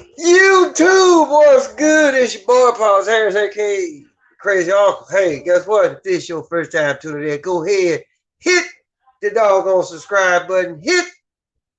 YouTube, what's good? It's your boy, Paul Harris, aka Crazy Uncle. Hey, guess what? If this is your first time tuning in, go ahead, hit the doggone subscribe button, hit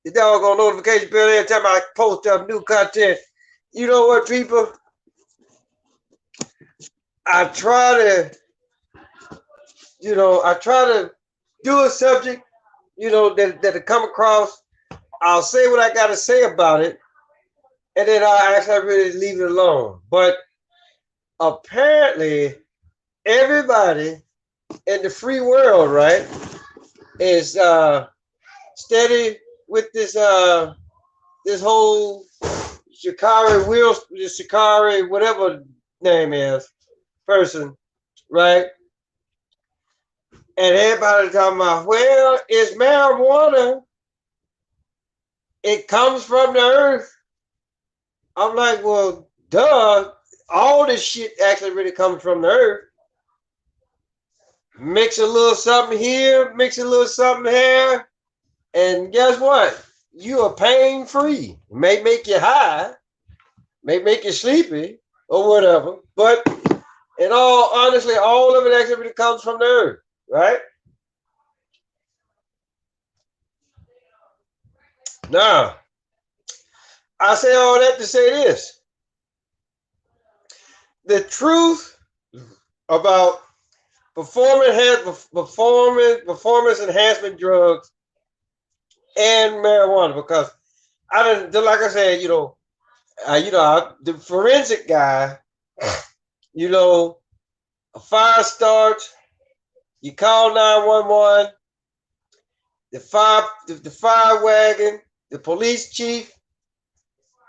the doggone notification bell every time I post up new content. You know what, people? I try to, I try to do a subject, that to come across. I'll say what I got to say about it, and then I actually really leave it alone. But apparently, everybody in the free world, right, is steady with this whole Shikari, whatever name is, person, right? And everybody talking about, well, it's marijuana. It comes from the earth. I'm like, well, duh. All this shit actually really comes from the earth. Mix a little something here, mix a little something here, and guess what? You are pain free. May make you high, may make you sleepy, or whatever. But in all honestly, all of it actually comes from the earth, right? Now, I say all that to say this. The truth about performance enhancement drugs and marijuana, because I didn't, like I said, the forensic guy, a fire starts, you call 911, the fire wagon, the police chief,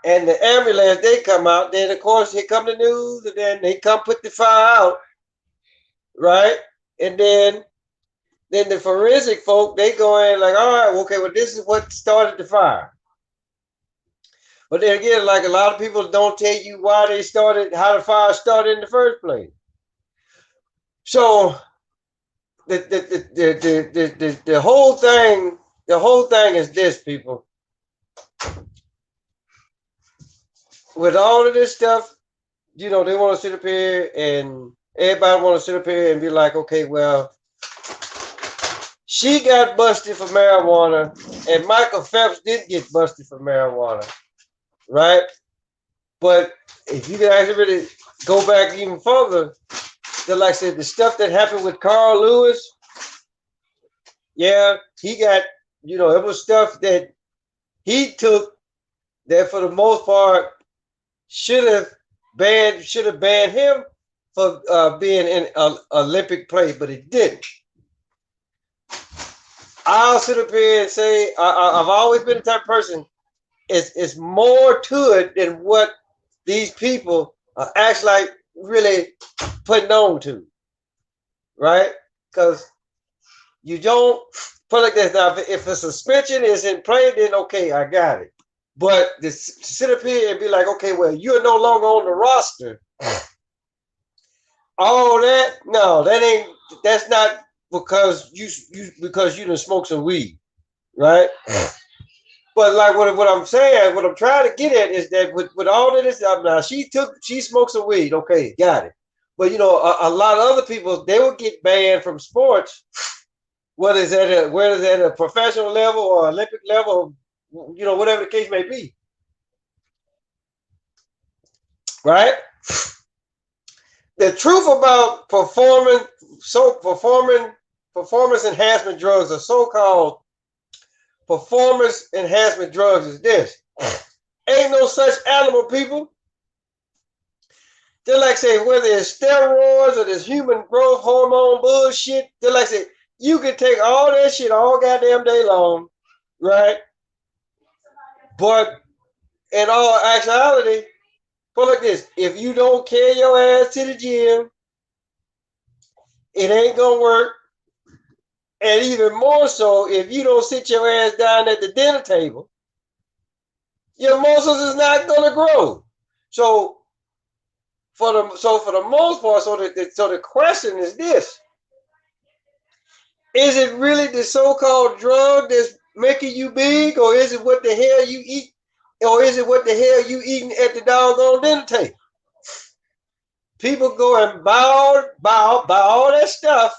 and the ambulance, they come out. Then of course here come the news, and then they come put the fire out, right? And then the forensic folk, they go in like, all right, okay, well, this is what started the fire. But then again, like a lot of people don't tell you why they started, how the fire started in the first place. So the whole thing is this, people. With all of this stuff, they want to sit up here and everybody want to sit up here and be like, okay, well, she got busted for marijuana and Michael Phelps didn't get busted for marijuana, right? But if you can actually really go back even further, like I said, the stuff that happened with Carl Lewis, yeah, he got, it was stuff that he took that for the most part should have banned him for being in an Olympic play, but it didn't. I'll sit up here and say I've always been the type of person. It's more to it than what these people are actually like really putting on to, right? Because you don't put like this. Now, if a suspension is in play, then okay, I got it. But to sit up here and be like, okay, well, you're no longer on the roster. All that, no, that's not because you done smoke some weed, right? But like what I'm saying, what I'm trying to get at is that with all of this, now she smoked some weed, okay, got it. But a lot of other people, they will get banned from sports, whether it's at a professional level or Olympic level, whatever the case may be, right? The truth about performance enhancement drugs, or so-called performance enhancement drugs, is this: ain't no such animal, people. They're like say whether it's steroids or this human growth hormone bullshit. They're like say you can take all that shit all goddamn day long, right? But in all actuality, put like this: if you don't carry your ass to the gym, it ain't gonna work. And even more so, if you don't sit your ass down at the dinner table, your muscles is not gonna grow. So for the most part, so the question is this: is it really the so-called drug that's making you big, or is it what the hell you eat? Or is it what the hell you eating at the doggone dinner table? People go and buy all that stuff.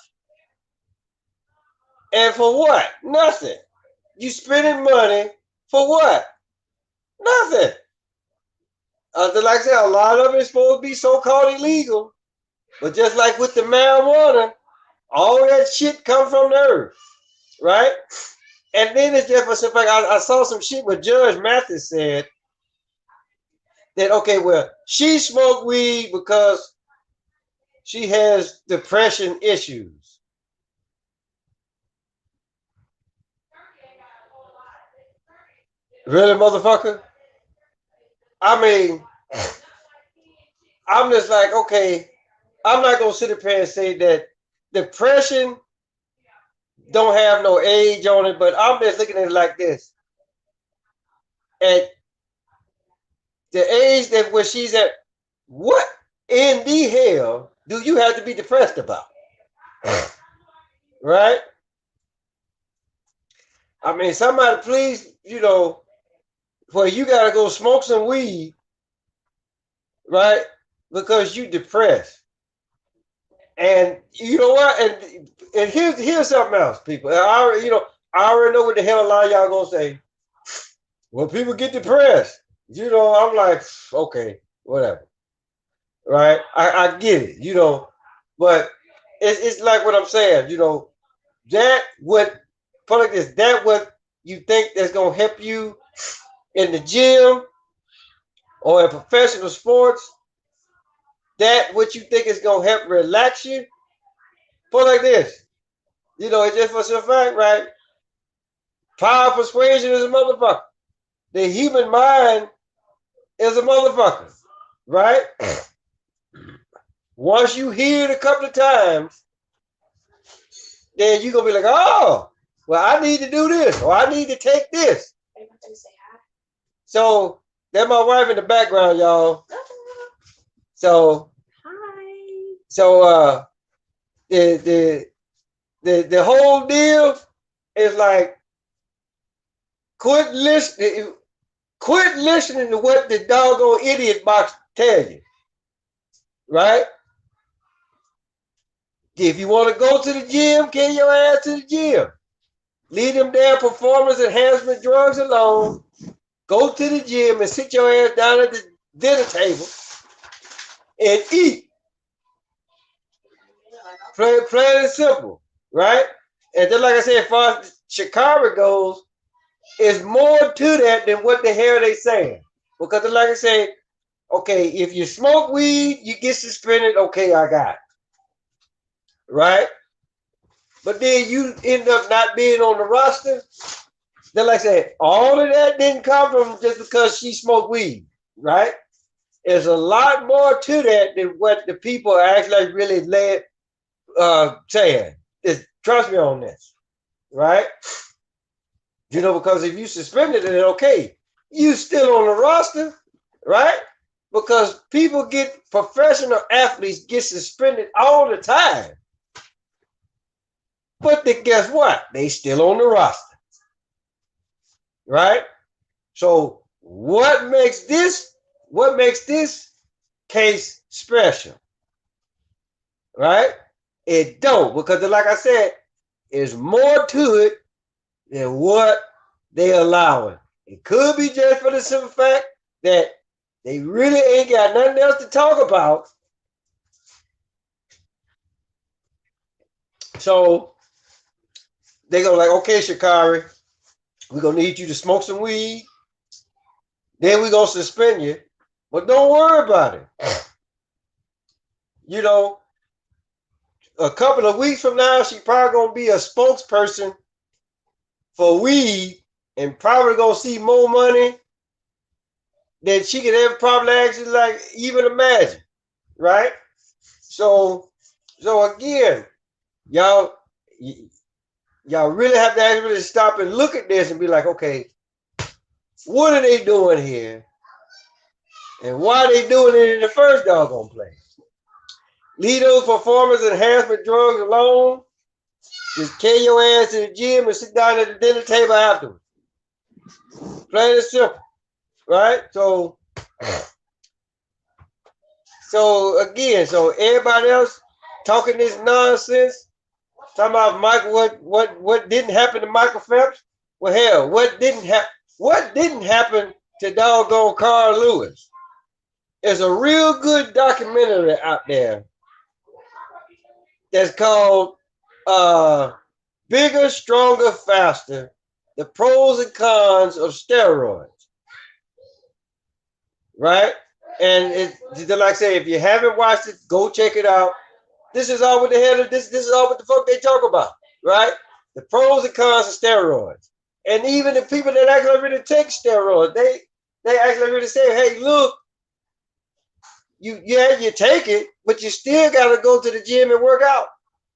And for what? Nothing. You spending money for what? Nothing. Like I said, a lot of it's supposed to be so-called illegal. But just like with the marijuana, all that shit come from the earth. Right? And then it's just for some fact, I saw some shit where Judge Mathis said that, okay, well, she smoked weed because she has depression issues. Really, motherfucker? I mean, I'm just like, okay, I'm not gonna sit up here and say that depression don't have no age on it, but I'm just looking at it like this. At the age that where she's at, what in the hell do you have to be depressed about? Right? I mean, somebody please, well, you gotta go smoke some weed, right? Because you depressed. And you know what? And here's something else, people. I already know what the hell a lot of y'all gonna say. Well, people get depressed. I'm like, okay, whatever. Right? I get it, but it's like what I'm saying, that what put like this, that what you think that's gonna help you in the gym or in professional sports, that what you think is gonna help relax you, put like this. It's just for some fact, right? Power of persuasion is a motherfucker. The human mind is a motherfucker, right? Once you hear it a couple of times, then you're going to be like, oh, well, I need to do this, or I need to take this. So, that's my wife in the background, y'all. So, hi. So, the whole deal is like, quit listening to what the doggone idiot box tell you. Right? If you want to go to the gym, carry your ass to the gym. Leave them damn performance enhancement drugs alone. Go to the gym and sit your ass down at the dinner table and eat. Plain and simple, right? And just like I said, as far as Shikara goes, it's more to that than what the hell they saying. Because like I said, okay, if you smoke weed, you get suspended. Okay, I got it. Right? But then you end up not being on the roster. Then like I said, all of that didn't come from just because she smoked weed. Right? There's a lot more to that than what the people are actually really saying. Trust me on this. Right? Because if you suspended it, okay, you still on the roster, right? Because professional athletes get suspended all the time. But guess what? They still on the roster, right? So what makes this case special, right? It don't, because like I said, there's more to it than what they allowing. It could be just for the simple fact that they really ain't got nothing else to talk about. So they go like, okay, Shikari, we're gonna need you to smoke some weed. Then we're gonna suspend you. But don't worry about it. A couple of weeks from now, she probably gonna be a spokesperson for weed and probably gonna see more money than she could ever probably actually like even imagine, right? So again, y'all really have to actually stop and look at this and be like, okay, what are they doing here? And why are they doing it in the first doggone place? Leave those performance enhancement drugs alone. Just carry your ass to the gym and sit down at the dinner table afterwards. Plain and simple. right? So everybody else talking this nonsense, talking about Michael, what didn't happen to Michael Phelps? Well, hell, what didn't happen to doggone Carl Lewis? There's a real good documentary out there that's called Bigger, Stronger, Faster: The Pros and Cons of Steroids. Right? And like I say, if you haven't watched it, go check it out. This is all what the hell this is all what the fuck they talk about, right? The pros and cons of steroids. And even the people that actually really take steroids, they actually really say, hey, look, you take it, but you still gotta go to the gym and work out.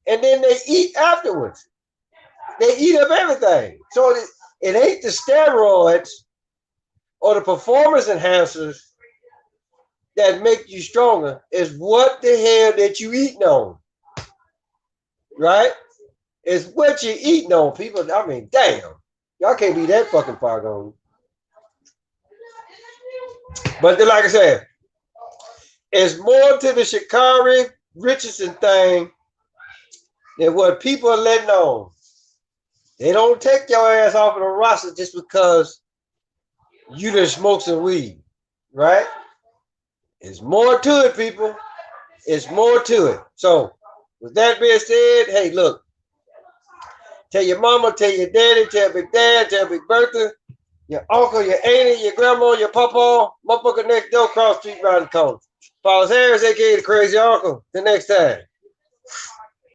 And then they eat afterwards. They eat up everything. So it ain't the steroids or the performance enhancers that make you stronger, is what the hell that you eating on, right? It's what you eating on, people. I mean, damn, y'all can't be that fucking far gone. But like I said, it's more to the Sha'Carri Richardson thing than what people are letting on. They don't take your ass off of the roster just because you done smoked some weed, right? It's more to it, people. It's more to it. So, with that being said, hey, look. Tell your mama, tell your daddy, tell Big Dad, tell Big Bertha, your uncle, your auntie, your grandma, your papa, motherfucker next door, cross street, round the corner. Paulus Harris, aka the Crazy Uncle. Till next time.